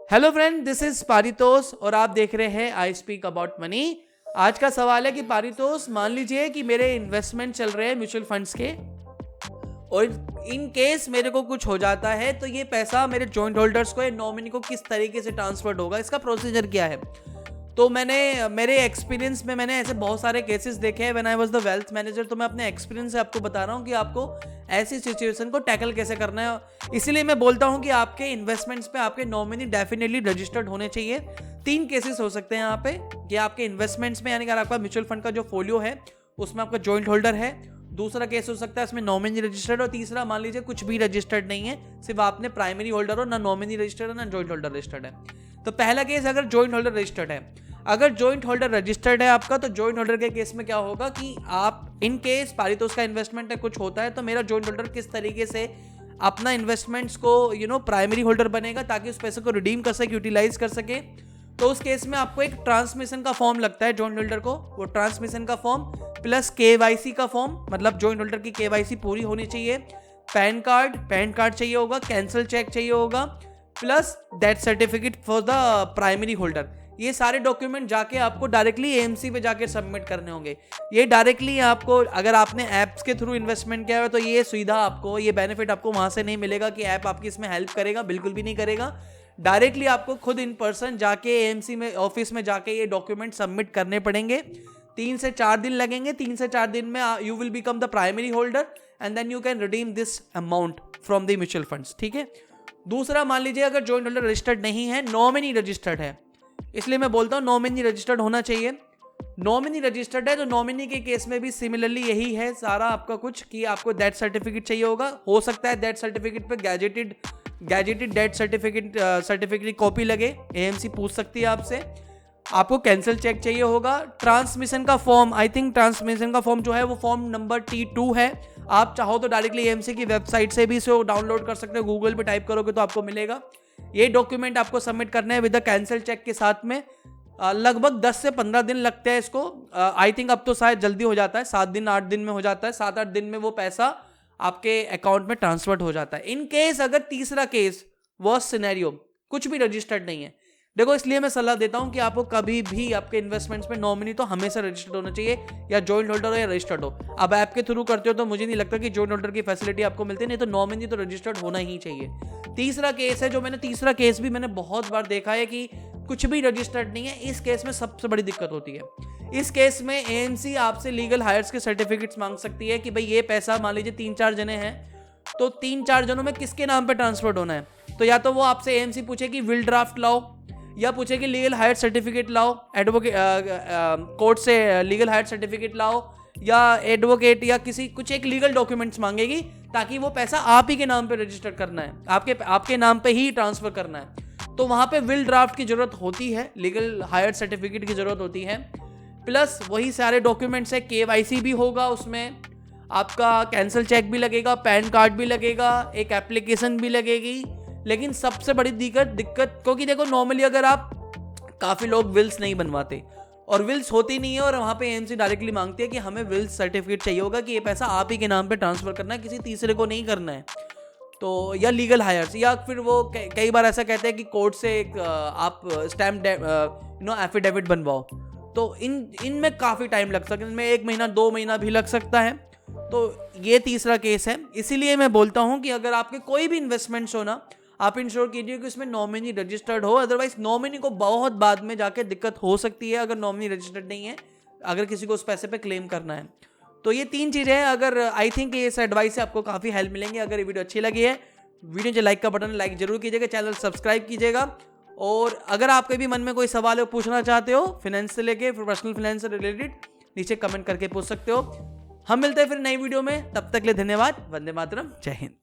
Hello friend, this is Paritosh और आप देख रहे हैं आई स्पीक अबाउट मनी। आज का सवाल है कि पारितोष, मान लीजिए कि मेरे इन्वेस्टमेंट चल रहे हैं म्यूचुअल फंड्स के और इन केस मेरे को कुछ हो जाता है तो ये पैसा मेरे जॉइंट होल्डर्स को या नॉमिनी को किस तरीके से ट्रांसफर होगा, इसका प्रोसीजर क्या है। तो मेरे एक्सपीरियंस में मैंने ऐसे बहुत सारे केसेस देखे हैं when I was the wealth manager. तो मैं अपने एक्सपीरियंस से आपको बता रहा हूँ कि आपको ऐसी सिचुएशन को टैकल कैसे करना है। इसीलिए मैं बोलता हूँ कि आपके इन्वेस्टमेंट्स पे आपके नॉमिनी डेफिनेटली रजिस्टर्ड होने चाहिए। 3 केसेस हो सकते हैं यहाँ पे कि आपके इन्वेस्टमेंट्स में, यानी कि आपका म्यूचुअल फंड का जो फोलियो है उसमें आपका जॉइंट होल्डर है। दूसरा केस हो सकता है इसमें नॉमिनी रजिस्टर्ड, और तीसरा मान लीजिए कुछ भी रजिस्टर्ड नहीं है, सिर्फ आपने प्राइमरी होल्डर हो, ना नॉमिनी रजिस्टर्ड है ना जॉइंट होल्डर रजिस्टर्ड है। तो पहला केस, अगर जॉइंट होल्डर रजिस्टर्ड है, अगर जॉइंट होल्डर रजिस्टर्ड है आपका, तो जॉइंट होल्डर के केस में क्या होगा कि आप इन केस पारितोष का इन्वेस्टमेंट है कुछ होता है तो मेरा जॉइंट होल्डर किस तरीके से अपना इन्वेस्टमेंट्स को प्राइमरी होल्डर बनेगा ताकि उस पैसे को रिडीम कर सके, यूटिलाइज कर सके। तो उस केस में आपको एक ट्रांसमिशन का फॉर्म लगता है जॉइंट होल्डर को। वो ट्रांसमिशन का फॉर्म प्लस केवाईसी का फॉर्म, मतलब जॉइंट होल्डर की केवाईसी पूरी होनी चाहिए, पैन कार्ड चाहिए होगा, कैंसिल चेक चाहिए होगा, plus death certificate for the primary holder. ये सारे डॉक्यूमेंट जाके आपको डायरेक्टली एएमसी पे जाके सबमिट करने होंगे। ये डायरेक्टली आपको, अगर आपने ऐप्स के थ्रू इन्वेस्टमेंट किया है तो ये सुविधा आपको, ये बेनिफिट आपको वहां से नहीं मिलेगा कि ऐप आपकी इसमें हेल्प करेगा, बिल्कुल भी नहीं करेगा। डायरेक्टली आपको खुद इन पर्सन जाके एएमसी में ऑफिस में जाके ये डॉक्यूमेंट सबमिट करने पड़ेंगे। 3 से 4 दिन लगेंगे। 3 से 4 दिन में you will become the primary holder and then you can redeem this amount from the mutual funds. ठीक है। दूसरा, मान लीजिए अगर जॉइंट होल्डर रजिस्टर्ड नहीं है, नॉमिनी रजिस्टर्ड है, इसलिए मैं बोलता हूं नॉमिनी रजिस्टर्ड होना चाहिए। नॉमिनी रजिस्टर्ड है तो नॉमिनी के केस में भी सिमिलरली यही है सारा आपका कुछ, कि आपको डेथ सर्टिफिकेट चाहिए होगा। हो सकता है डेथ सर्टिफिकेट पे गैजेटेड डेथ सर्टिफिकेट की कॉपी लगे, एएमसी पूछ सकती है आपसे। आपको कैंसिल चेक चाहिए होगा। ट्रांसमिशन का फॉर्म, आई थिंक ट्रांसमिशन का फॉर्म जो है वो फॉर्म नंबर T2 है। आप चाहो तो डायरेक्टली एएमसी की वेबसाइट से भी इसे डाउनलोड कर सकते हो, गूगल पे टाइप करोगे तो आपको मिलेगा। ये डॉक्यूमेंट आपको सबमिट करना है विद द कैंसिल चेक के साथ में। लगभग 10 से 15 दिन लगते हैं इसको। आई थिंक अब तो शायद जल्दी हो जाता है, 7 दिन 8 दिन में हो जाता है। 7-8 दिन में वो पैसा आपके अकाउंट में ट्रांसफर हो जाता है। इन केस अगर तीसरा केस वर्स्ट सिनेरियो, कुछ भी रजिस्टर्ड नहीं है, देखो इसलिए मैं सलाह देता हूं कि आपको कभी भी आपके इन्वेस्टमेंट्स में नॉमिनी तो हमेशा रजिस्टर्ड होना चाहिए, या जॉइंट होल्डर हो या रजिस्टर्ड हो। अब ऐप के थ्रू करते हो तो मुझे नहीं लगता कि जॉइंट होल्डर की फैसिलिटी आपको मिलती है, नहीं तो नॉमिनी तो रजिस्टर्ड होना ही चाहिए। तीसरा केस है जो तीसरा केस भी मैंने बहुत बार देखा है कि कुछ भी रजिस्टर्ड नहीं है। इस केस में सबसे बड़ी दिक्कत होती है। इस केस में एएमसी आपसे लीगल हायर्स के सर्टिफिकेट्स मांग सकती है कि भाई ये पैसा, मान लीजिए 3-4 जने हैं तो 3-4 जनों में किसके नाम पे ट्रांसफर होना है। तो या तो वो आपसे एएमसी पूछे कि विल ड्राफ्ट लाओ, या पूछे कि लीगल हायर सर्टिफिकेट लाओ, एडवोकेट कोर्ट से लीगल हायर सर्टिफिकेट लाओ, या एडवोकेट या कुछ एक लीगल डॉक्यूमेंट्स मांगेगी ताकि वो पैसा आप ही के नाम पे रजिस्टर करना है, आपके नाम पे ही ट्रांसफर करना है। तो वहां पे विल ड्राफ्ट की जरूरत होती है, लीगल हायर सर्टिफिकेट की जरूरत होती है, प्लस वही सारे डॉक्यूमेंट्स है। केवाईसी भी होगा उसमें, आपका कैंसिल चेक भी लगेगा, पैन कार्ड भी लगेगा, एक एप्लीकेशन भी लगेगी। लेकिन सबसे बड़ी दिक्कत क्योंकि देखो नॉर्मली अगर आप, काफी लोग विल्स नहीं बनवाते और विल्स होती नहीं है, और वहां पे एएमसी डायरेक्टली मांगती है कि हमें विल्स सर्टिफिकेट चाहिए होगा कि ये पैसा आप ही के नाम पे ट्रांसफर करना है, किसी तीसरे को नहीं करना है। तो या लीगल हायर्स, या फिर वो कई बार ऐसा कहते हैं कि कोर्ट से एक आप स्टैम्प एफिडेविट बनवाओ। तो इनमें काफी टाइम लग सकता है, इनमें 1 महीना 2 महीना भी लग सकता है। तो ये तीसरा केस है। इसीलिए मैं बोलता हूं कि अगर आपके कोई भी इन्वेस्टमेंट्स हो ना, आप इंश्योर कीजिए कि उसमें नॉमिनी रजिस्टर्ड हो। अदरवाइज नॉमिनी को बहुत बाद में जाके दिक्कत हो सकती है अगर नॉमिनी रजिस्टर्ड नहीं है, अगर किसी को उस पैसे पे क्लेम करना है। तो ये 3 चीजें हैं। अगर आई थिंक ये एडवाइस से आपको काफी हेल्प मिलेंगे। अगर ये वीडियो अच्छी लगी है, वीडियो जो लाइक का बटन लाइक जरूर कीजिएगा, चैनल सब्सक्राइब कीजिएगा। और अगर आपके भी मन में कोई सवाल हो, पूछना चाहते हो फाइनेंस से लेके पर्सनल फाइनेंस से रिलेटेड, नीचे कमेंट करके पूछ सकते हो। हम मिलते हैं फिर नई वीडियो में, तब तक के लिए धन्यवाद। वंदे मातरम, जय हिंद।